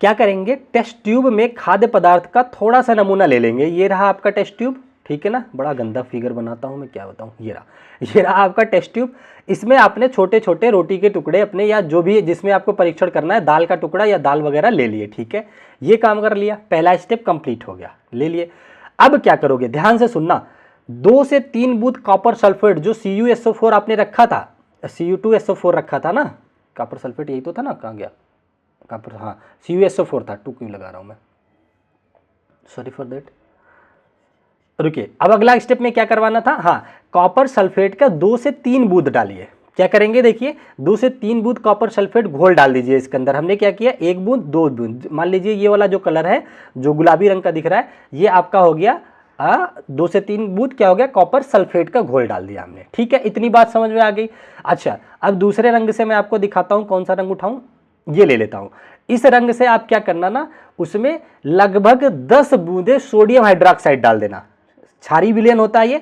क्या करेंगे, टेस्ट ट्यूब में खाद्य पदार्थ का थोड़ा सा नमूना ले लेंगे। ये रहा आपका टेस्ट ट्यूब, ठीक है ना। बड़ा गंदा फिगर बनाता हूं मैं, क्या बताऊं, ये रहा आपका टेस्ट ट्यूब। इसमें आपने छोटे छोटे रोटी के टुकड़े अपने या जो भी जिसमें आपको परीक्षण करना है, दाल का टुकड़ा या दाल वगैरह ले लिए, ठीक है। ये काम कर लिया, पहला स्टेप कंप्लीट हो गया, ले लिए। अब क्या करोगे, ध्यान से सुनना, 2 से 3 बूंद कॉपर सल्फेट जो CuSO4 आपने रखा था, Cu2SO4 रखा था ना, कॉपर सल्फेट यही तो था ना, कहाँ गया कॉपर, हाँ CuSO4 था, 2 क्यों लगा रहा हूं मैं, सॉरी फॉर दैट। रुकिए, अब अगला स्टेप में क्या करवाना था, हाँ, कॉपर सल्फेट का 2 से 3 बूंद डालिए। क्या करेंगे, देखिए 2 से 3 बूंद कॉपर सल्फेट घोल डाल दीजिए इसके अंदर। हमने क्या किया, 1 बूंद 2 बूंद, मान लीजिए ये वाला जो कलर है जो गुलाबी रंग का दिख रहा है, ये आपका हो गया 2 से 3 बूंद क्या हो गया, कॉपर सल्फेट का घोल डाल दिया हमने, ठीक है। इतनी बात समझ में आ गई। अच्छा, अब दूसरे रंग से मैं आपको दिखाता हूं, कौन सा रंग उठाऊं, ये ले लेता हूं। इस रंग से आप क्या करना ना, उसमें लगभग 10 बूंदे सोडियम हाइड्रोक्साइड डाल देना। क्षारीय विलयन होता है ये,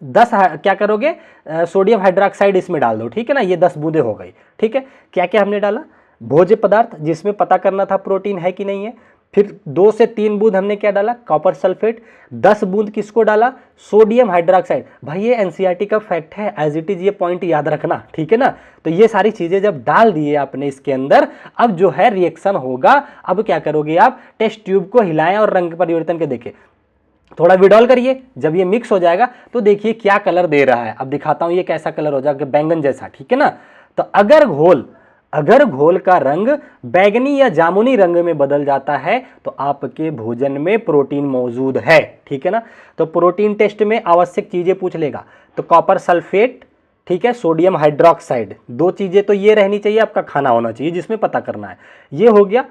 10 क्या करोगे, सोडियम हाइड्रोक्साइड इसमें डाल दो, ठीक है ना। ये 10 बूंदे हो गई, ठीक है। क्या क्या हमने डाला, भोज्य पदार्थ जिसमें पता करना था प्रोटीन है कि नहीं है, फिर 2 से 3 बूंद हमने क्या डाला, कॉपर सल्फेट, 10 बूंद किसको डाला, सोडियम हाइड्रोक्साइड। भाई ये NCERT का फैक्ट है, एज इट इज, ये पॉइंट याद रखना, ठीक है ना। तो ये सारी चीजें जब डाल दिए आपने इसके अंदर, अब जो है रिएक्शन होगा। अब क्या करोगे आप, टेस्ट ट्यूब को हिलाएं और रंग परिवर्तन के देखें, थोड़ा विड्रॉल करिए। जब ये मिक्स हो जाएगा तो देखिए क्या कलर दे रहा है। अब दिखाता हूं ये कैसा कलर हो जाएगा, बैंगन जैसा, ठीक है ना। तो अगर घोल का रंग बैंगनी या जामुनी रंग में बदल जाता है तो आपके भोजन में प्रोटीन मौजूद है, ठीक है ना। तो प्रोटीन टेस्ट में आवश्यक चीजें पूछ लेगा, तो कॉपर सल्फेट, ठीक है, सोडियम हाइड्रोक्साइड। दो चीज़ें तो ये रहनी चाहिए, आपका खाना होना चाहिए जिसमें पता करना है। ये हो गया।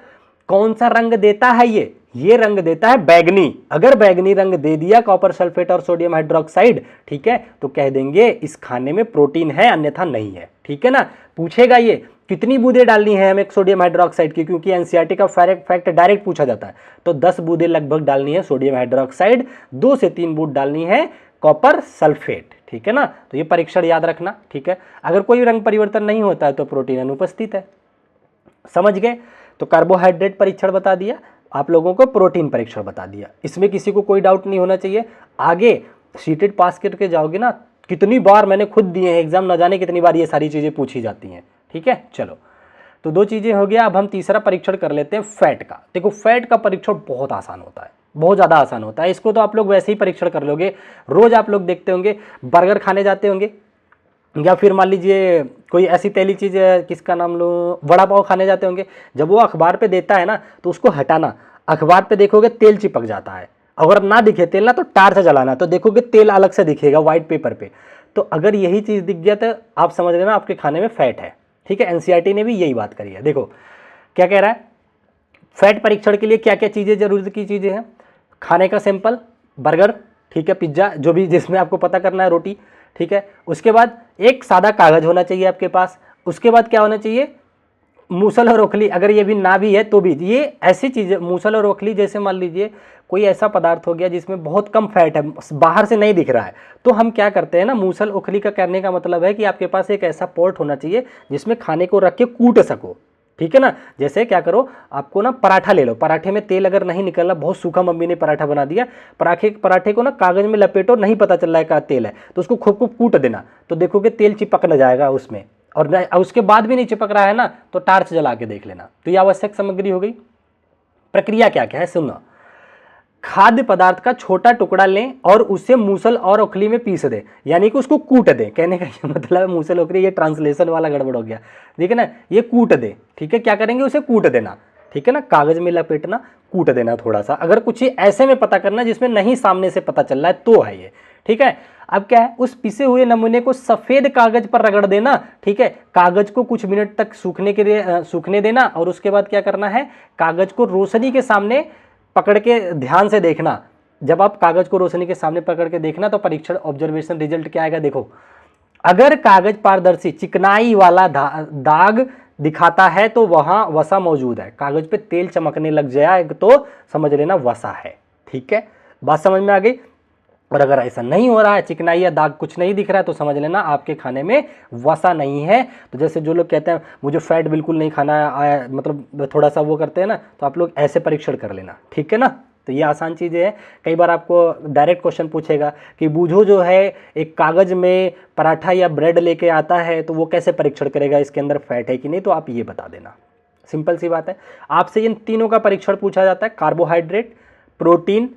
कौन सा रंग देता है ये रंग देता है बैगनी। अगर बैगनी रंग दे दिया कॉपर सल्फेट और सोडियम हाइड्रोक्साइड, ठीक है, तो कह देंगे इस खाने में प्रोटीन है, अन्यथा नहीं है। ठीक है ना। पूछेगा ये कितनी बूंदें डालनी है हमें सोडियम हाइड्रोक्साइड की, क्योंकि एनसीईआरटी का फैक्ट डायरेक्ट पूछा जाता है। तो 10 बूंदें लगभग डालनी है सोडियम हाइड्रोक्साइड, 2 से 3 बूंद डालनी है कॉपर सल्फेट। ठीक है ना। तो ये परीक्षण याद रखना। ठीक है। अगर कोई रंग परिवर्तन नहीं होता है तो प्रोटीन अनुपस्थित है। समझ गए। तो कार्बोहाइड्रेट परीक्षण बता दिया आप लोगों को, प्रोटीन परीक्षण बता दिया। इसमें किसी को कोई डाउट नहीं होना चाहिए। आगे सीटेड पास करके जाओगे ना, कितनी बार मैंने खुद दिए हैं एग्जाम, न जाने कितनी बार ये सारी चीज़ें पूछी जाती हैं। ठीक है। चलो, तो 2 चीज़ें हो गया। अब हम तीसरा परीक्षण कर लेते हैं फैट का। देखो, फैट का परीक्षण बहुत आसान होता है, बहुत ज़्यादा आसान होता है। इसको तो आप लोग वैसे ही परीक्षण कर लोगे। रोज़ आप लोग देखते होंगे बर्गर खाने जाते होंगे, या फिर मान लीजिए कोई ऐसी तेली चीज़, किसका नाम लो, वड़ा पाव खाने जाते होंगे। जब वो अखबार पे देता है ना, तो उसको हटाना। अखबार पे देखोगे तेल चिपक जाता है। अगर ना दिखे तेल ना, तो टार्च जलाना, तो देखोगे तेल अलग से दिखेगा व्हाइट पेपर पे। तो अगर यही चीज़ दिख गया तो आप समझ लेना आपके खाने में फैट है। ठीक है। एनसीईआरटी ने भी यही बात करी है। देखो क्या कह रहा है, फैट परीक्षण के लिए क्या क्या चीज़ें जरूरत की चीज़ें हैं। खाने का सैंपल, बर्गर, ठीक है, पिज्ज़ा, जो भी जिसमें आपको पता करना है, रोटी। ठीक है। उसके बाद एक सादा कागज होना चाहिए आपके पास। उसके बाद क्या होना चाहिए, मूसल और ओखली। अगर ये भी ना भी है तो भी ये ऐसी चीज़ें, मूसल और ओखली, जैसे मान लीजिए कोई ऐसा पदार्थ हो गया जिसमें बहुत कम फैट है, बाहर से नहीं दिख रहा है, तो हम क्या करते हैं ना, मूसल ओखली का करने का मतलब है कि आपके पास एक ऐसा पॉट होना चाहिए जिसमें खाने को रख के कूट सको। ठीक है ना। जैसे क्या करो, आपको ना पराठा ले लो, पराठे में तेल अगर नहीं निकलना, बहुत सूखा मम्मी ने पराठा बना दिया, पराठे को ना कागज में लपेटो, नहीं पता चल रहा है क्या तेल है, तो उसको खूब खूब कूट देना, तो देखोगे तेल चिपक न जाएगा उसमें। और उसके बाद भी नहीं चिपक रहा है ना, तो टार्च जला के देख लेना। तो ये आवश्यक सामग्री हो गई। प्रक्रिया क्या क्या है सुनो। खाद्य पदार्थ का छोटा टुकड़ा लें और उसे मूसल और ओखली में पीस दें, यानी कि उसको कूट दें। कहने का ये मतलब है, मूसल ओखली, ये ट्रांसलेशन वाला गड़बड़ हो गया, ठीक है ना। ये कूट दें, ठीक है। क्या करेंगे, उसे कूट देना, ठीक है ना, कागज में लपेटना, कूट देना थोड़ा सा। अगर कुछ ऐसे में पता करना जिसमें नहीं सामने से पता चल रहा है तो है ये, ठीक है। अब क्या है, उस पिसे हुए नमूने को सफेद कागज पर रगड़ देना, ठीक है। कागज को कुछ मिनट तक सूखने देना, और उसके बाद क्या करना है, कागज को रोशनी के सामने पकड़ के ध्यान से देखना। जब आप कागज को रोशनी के सामने पकड़ के देखना, तो परीक्षण ऑब्जर्वेशन रिजल्ट क्या आएगा, देखो। अगर कागज पारदर्शी चिकनाई वाला दाग दिखाता है तो वहां वसा मौजूद है। कागज पे तेल चमकने लग जाए तो समझ लेना वसा है। ठीक है, बात समझ में आ गई। और अगर ऐसा नहीं हो रहा है, चिकनाई या दाग कुछ नहीं दिख रहा है, तो समझ लेना आपके खाने में वसा नहीं है। तो जैसे जो लोग कहते हैं मुझे फैट बिल्कुल नहीं खाना है, मतलब थोड़ा सा वो करते हैं ना, तो आप लोग ऐसे परीक्षण कर लेना। ठीक है ना। तो ये आसान चीज़ें हैं। कई बार आपको डायरेक्ट क्वेश्चन पूछेगा कि बूझो जो है एक कागज में पराठा या ब्रेड लेके आता है, तो वो कैसे परीक्षण करेगा इसके अंदर फैट है कि नहीं, तो आप ये बता देना। सिंपल सी बात है। आपसे इन तीनों का परीक्षण पूछा जाता है, कार्बोहाइड्रेट, प्रोटीन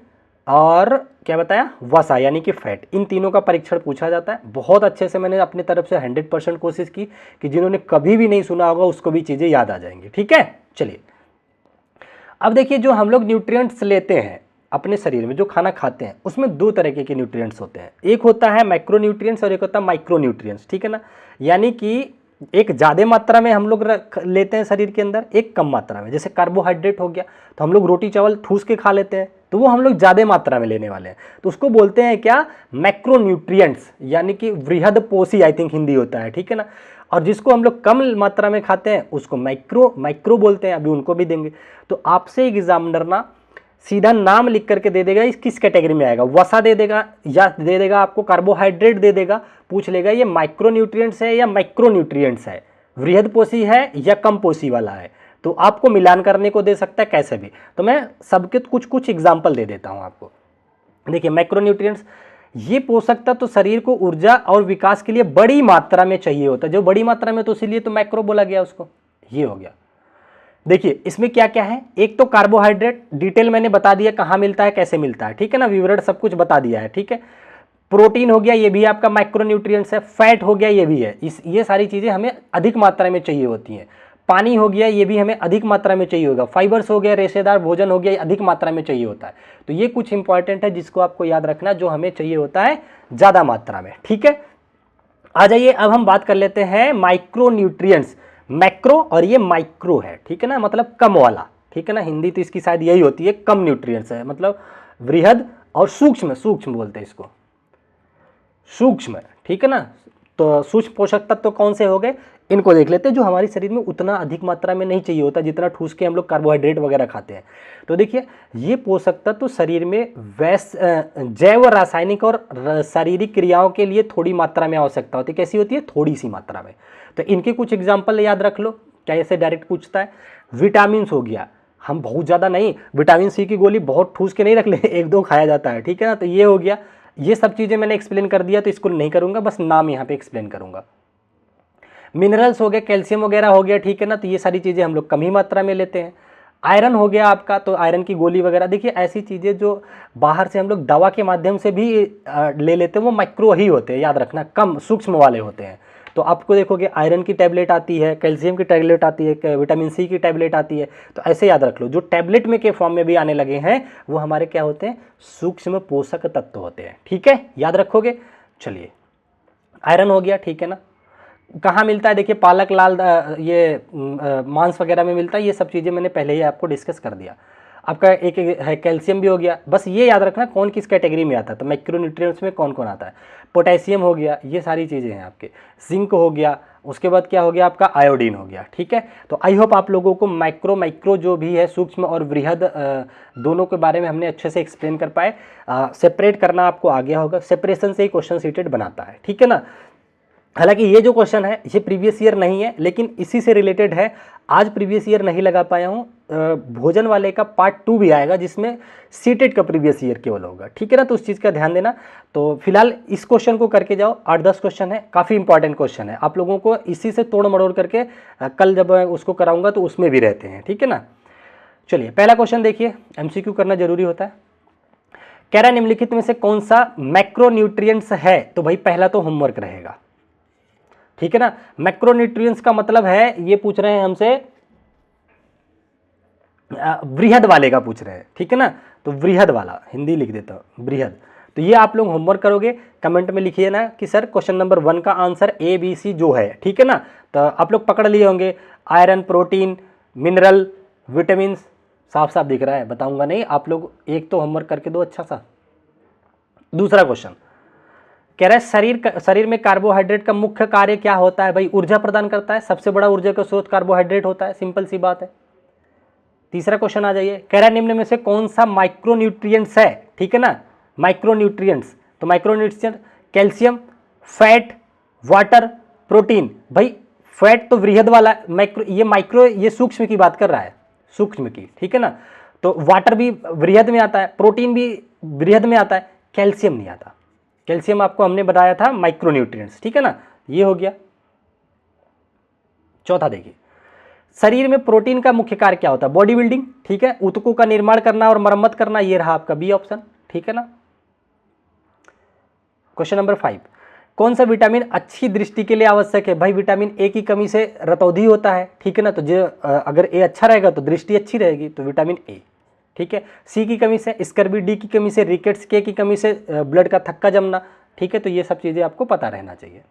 और क्या बताया, वसा यानी कि फैट। इन तीनों का परीक्षण पूछा जाता है। बहुत अच्छे से मैंने अपनी तरफ से 100% कोशिश की कि जिन्होंने कभी भी नहीं सुना होगा उसको भी चीज़ें याद आ जाएंगी। ठीक है, चलिए अब देखिए, जो हम लोग न्यूट्रिएंट्स लेते हैं अपने शरीर में, जो खाना खाते हैं, उसमें 2 तरीके के न्यूट्रिएंट्स होते हैं। एक होता है मैक्रो न्यूट्रिएंट्स और एक होता है माइक्रो न्यूट्रिएंट्स। ठीक है ना। यानी कि एक ज़्यादा मात्रा में हम लोग लेते हैं शरीर के अंदर, एक कम मात्रा में। जैसे कार्बोहाइड्रेट हो गया, तो हम लोग रोटी चावल ठूस के खा लेते हैं, तो वो हम लोग ज़्यादा मात्रा में लेने वाले हैं, तो उसको बोलते हैं क्या, मैक्रो न्यूट्रिएंट्स, यानी कि वृहद पोषी, आई थिंक हिंदी होता है। ठीक है ना। और जिसको हम लोग कम मात्रा में खाते हैं उसको माइक्रो बोलते हैं। अभी उनको भी देंगे। तो आपसे एग्जामिनर ना सीधा नाम लिख करके दे देगा, इस किस कैटेगरी में आएगा, वसा दे देगा या दे देगा आपको कार्बोहाइड्रेट दे देगा, पूछ लेगा ये माइक्रो न्यूट्रिएंट्स है या मैक्रो न्यूट्रिएंट्स है, वृहद पोषी है या कम पोषी वाला है। तो आपको मिलान करने को दे सकता है कैसे भी। तो मैं सबके कुछ कुछ एग्जाम्पल दे देता हूं आपको। देखिए, मैक्रो न्यूट्रिएंट्स, ये पोषक तत्व तो शरीर को ऊर्जा और विकास के लिए बड़ी मात्रा में चाहिए होता है। जो बड़ी मात्रा में, तो इसीलिए तो मैक्रो बोला गया उसको। ये हो गया। देखिए इसमें क्या क्या है। एक तो कार्बोहाइड्रेट, डिटेल मैंने बता दिया कहाँ मिलता है, कैसे मिलता है। ठीक है ना, विवरण सब कुछ बता दिया है। ठीक है। प्रोटीन हो गया, ये भी आपका माइक्रो न्यूट्रिएंट्स है। फैट हो गया, ये भी है। ये सारी चीज़ें हमें अधिक मात्रा में चाहिए होती हैं। पानी हो गया, ये भी हमें अधिक मात्रा में चाहिए होगा। फाइबर्स हो गया, रेशेदार भोजन हो गया, ये अधिक मात्रा में चाहिए होता है। तो ये कुछ इंपॉर्टेंट है जिसको आपको याद रखना, जो हमें चाहिए होता है ज़्यादा मात्रा में। ठीक है। आ जाइए, अब हम बात कर लेते हैं माइक्रो न्यूट्रिएंट्स। मैक्रो और ये माइक्रो है, ठीक है ना, मतलब कम वाला, ठीक है ना। हिंदी तो इसकी शायद यही होती है, कम न्यूट्रिएंट्स है, मतलब वृहद और सूक्ष्म, सूक्ष्म बोलते हैं इसको, सूक्ष्म, ठीक है ना। तो सूक्ष्म पोषक तत्व तो कौन से हो गए, इनको देख लेते हैं, जो हमारे शरीर में उतना अधिक मात्रा में नहीं चाहिए होता जितना ठूस के हम लोग कार्बोहाइड्रेट वगैरह खाते हैं। तो देखिए, ये पोषक तत्व तो शरीर में जैव रासायनिक और शारीरिक क्रियाओं के लिए थोड़ी मात्रा में आवश्यकता होती है। कैसी होती है, थोड़ी सी मात्रा में। तो इनके कुछ एग्जाम्पल याद रख लो, क्या ऐसे डायरेक्ट पूछता है। विटामिन हो गया, हम बहुत ज़्यादा नहीं, विटामिन सी की गोली बहुत ठूस के नहीं रख ले, एक दो खाया जाता है, ठीक है ना। तो ये हो गया, ये सब चीज़ें मैंने एक्सप्लेन कर दिया, तो इसको नहीं करूँगा, बस नाम यहाँ पे एक्सप्लेन करूँगा। मिनरल्स हो गए, कैल्शियम वगैरह हो गया, ठीक है ना। तो ये सारी चीज़ें हम लोग कम ही मात्रा में लेते हैं। आयरन हो गया आपका, तो आयरन की गोली वगैरह, देखिए ऐसी चीज़ें जो बाहर से हम लोग दवा के माध्यम से भी ले लेते हैं, वो माइक्रो ही होते हैं, याद रखना, कम सूक्ष्म वाले होते हैं। तो आपको देखोगे आयरन की टैबलेट आती है, कैल्शियम की टैबलेट आती है, विटामिन सी की टैबलेट आती है। तो ऐसे याद रख लो, जो टैबलेट में के फॉर्म में भी आने लगे हैं वो हमारे क्या होते हैं, सूक्ष्म पोषक तत्व होते हैं, ठीक है, याद रखोगे। चलिए, आयरन हो गया, ठीक है ना। कहाँ मिलता है, देखिए पालक, लाल ये मांस वगैरह में मिलता है। ये सब चीज़ें मैंने पहले ही आपको डिस्कस कर दिया। आपका एक है कैल्शियम भी हो गया, बस ये याद रखना कौन किस कैटेगरी में आता है। तो मैक्रोन्यूट्रिएंट्स में कौन कौन आता है। पोटेशियम हो गया, ये सारी चीज़ें हैं आपके। जिंक हो गया, उसके बाद क्या हो गया आपका, आयोडीन हो गया, ठीक है। तो आई होप आप लोगों को माइक्रो जो भी है, सूक्ष्म और वृहद, दोनों के बारे में हमने अच्छे से एक्सप्लेन कर पाए। सेपरेट करना आपको आ गया होगा, सेपरेशन से ही क्वेश्चन सीटेड बनाता है, ठीक है ना। हालांकि ये जो क्वेश्चन है ये प्रीवियस ईयर नहीं है, लेकिन इसी से रिलेटेड है। आज प्रीवियस ईयर नहीं लगा पाया हूँ, भोजन वाले का पार्ट 2 भी आएगा जिसमें सीटेड का प्रीवियस ईयर केवल होगा, ठीक है ना। तो उस चीज़ का ध्यान देना। तो फिलहाल इस क्वेश्चन को करके जाओ, 8-10 क्वेश्चन है, काफ़ी इंपॉर्टेंट क्वेश्चन है। आप लोगों को इसी से तोड़ मरोड़ करके कल जब मैं उसको कराऊंगा तो उसमें भी रहते हैं, ठीक है ना। चलिए, पहला क्वेश्चन देखिए, MCQ करना जरूरी होता है। कह रहा है निम्नलिखित में से कौन सा मैक्रोन्यूट्रिएंट्स है। तो भाई पहला तो होमवर्क रहेगा, ठीक है ना। मैक्रोन्यूट्रिएंट्स का मतलब है, ये पूछ रहे हैं हमसे वृहद वाले का पूछ रहे हैं, ठीक है ना। तो वृहद वाला, हिंदी लिख देता हूं, वृहद। तो ये आप लोग होमवर्क करोगे, कमेंट में लिखिए ना कि सर क्वेश्चन नंबर 1 का आंसर ABC जो है, ठीक है ना। तो आप लोग पकड़ लिए होंगे, आयरन, प्रोटीन, मिनरल, विटामिन, साफ साफ दिख रहा है, बताऊंगा नहीं। आप लोग एक तो होमवर्क करके दो अच्छा सा। दूसरा क्वेश्चन कह रहा है शरीर में कार्बोहाइड्रेट का मुख्य कार्य क्या होता है। भाई ऊर्जा प्रदान करता है, सबसे बड़ा ऊर्जा का स्रोत कार्बोहाइड्रेट होता है, सिंपल सी बात है। तीसरा क्वेश्चन आ जाइए, कह रहा है निम्न में से कौन सा माइक्रोन्यूट्रिएंट्स है, ठीक है ना। माइक्रोन्यूट्रिएंट्स, तो micronutrient calcium, fat, water, protein. भाई फैट तो वृहद वाला, माइक्रो ये सूक्ष्म की बात कर रहा है, सूक्ष्म की, ठीक है ना। तो वाटर भी वृहद में आता है, प्रोटीन भी वृहद में आता है, कैल्शियम नहीं आता। कैल्शियम आपको हमने बताया था माइक्रोन्यूट्रिएंट्स, ठीक है ना। ये हो गया। चौथा देखिए, शरीर में प्रोटीन का मुख्य कार्य क्या होता है, बॉडी बिल्डिंग, ठीक है, ऊतकों का निर्माण करना और मरम्मत करना। ये रहा आपका बी ऑप्शन, ठीक है ना। क्वेश्चन नंबर 5, कौन सा विटामिन अच्छी दृष्टि के लिए आवश्यक है। भाई विटामिन ए की कमी से रतौंधी होता है, ठीक है ना। तो जो अगर ए अच्छा रहेगा तो दृष्टि अच्छी रहेगी, तो विटामिन ए, ठीक है। सी की कमी से स्कर्वी, डी की कमी से रिकेट्स, के की कमी से ब्लड का थक्का जमना, ठीक है। तो ये सब चीज़ें आपको पता रहना चाहिए।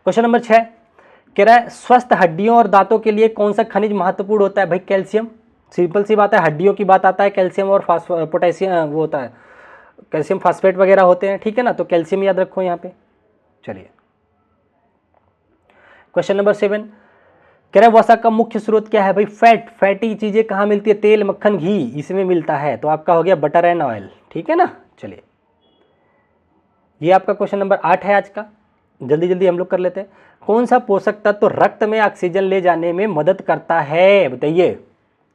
क्वेश्चन नंबर 6 कह रहा है स्वस्थ हड्डियों और दांतों के लिए कौन सा खनिज महत्वपूर्ण होता है। भाई कैल्शियम, सिंपल सी बात है, हड्डियों की बात आता है, कैल्शियम और पोटेशियम वो होता है, कैल्शियम फास्फेट वगैरह होते हैं, ठीक है ना। तो कैल्शियम याद रखो यहाँ पे। चलिए, क्वेश्चन नंबर 7 कह रहा है वसा का मुख्य स्रोत क्या है। भाई फैट, फैटी चीजें कहाँ मिलती है, तेल, मक्खन, घी, इसमें मिलता है। तो आपका हो गया बटर एंड ऑयल, ठीक है ना। चलिए, ये आपका क्वेश्चन नंबर 8 है आज का, जल्दी जल्दी हम लोग कर लेते हैं। कौन सा पोषक तत्व तो रक्त में ऑक्सीजन ले जाने में मदद करता है, बताइए।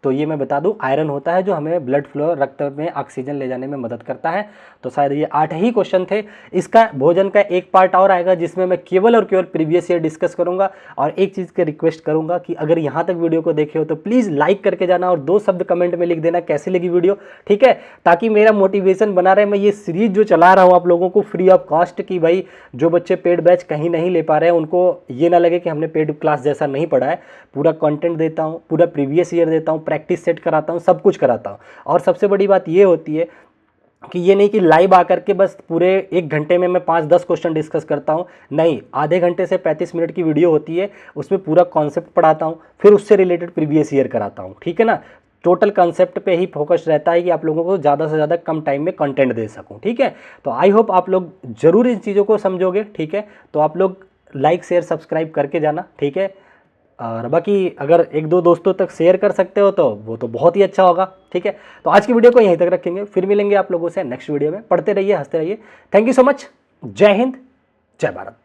तो ये मैं बता दूं, आयरन होता है जो हमें ब्लड फ्लो, रक्त में ऑक्सीजन ले जाने में मदद करता है। तो शायद ये 8 ही क्वेश्चन थे। इसका भोजन का एक पार्ट और आएगा जिसमें मैं केवल और केवल प्रीवियस ईयर डिस्कस करूंगा। और एक चीज़ की रिक्वेस्ट करूंगा कि अगर यहाँ तक वीडियो को देखे हो तो प्लीज़ लाइक करके जाना और 2 शब्द कमेंट में लिख देना कैसी लगी वीडियो, ठीक है, ताकि मेरा मोटिवेशन बना रहे। मैं ये सीरीज जो चला रहा हूँ आप लोगों को फ्री ऑफ कॉस्ट की, भाई जो बच्चे पेड बैच कहीं नहीं ले पा रहे हैं उनको ये ना लगे कि हमने पेड क्लास जैसा नहीं पढ़ा है। पूरा कंटेंट देता हूँ, पूरा प्रीवियस ईयर देता हूँ, प्रैक्टिस सेट कराता हूँ, सब कुछ कराता हूँ। और सबसे बड़ी बात ये होती है कि ये नहीं कि लाइव आकर के बस पूरे 1 घंटे में मैं 5-10 क्वेश्चन डिस्कस करता हूँ, नहीं, आधे घंटे से 35 मिनट की वीडियो होती है, उसमें पूरा कॉन्सेप्ट पढ़ाता हूँ, फिर उससे रिलेटेड प्रीवियस ईयर कराता हूँ, ठीक है ना। टोटल कंसेप्ट पे ही फोकस रहता है कि आप लोगों को ज़्यादा से ज़्यादा कम टाइम में कंटेंट दे सकूँ, ठीक है। तो आई होप आप लोग ज़रूर इन चीज़ों को समझोगे, ठीक है। तो आप लोग लाइक शेयर सब्सक्राइब करके जाना, ठीक है। और बाकी अगर 1-2 दोस्तों तक शेयर कर सकते हो तो वो तो बहुत ही अच्छा होगा, ठीक है। तो आज की वीडियो को यहीं तक रखेंगे, फिर मिलेंगे आप लोगों से नेक्स्ट वीडियो में। पढ़ते रहिए, हंसते रहिए। Thank you so much. जय हिंद, जय भारत।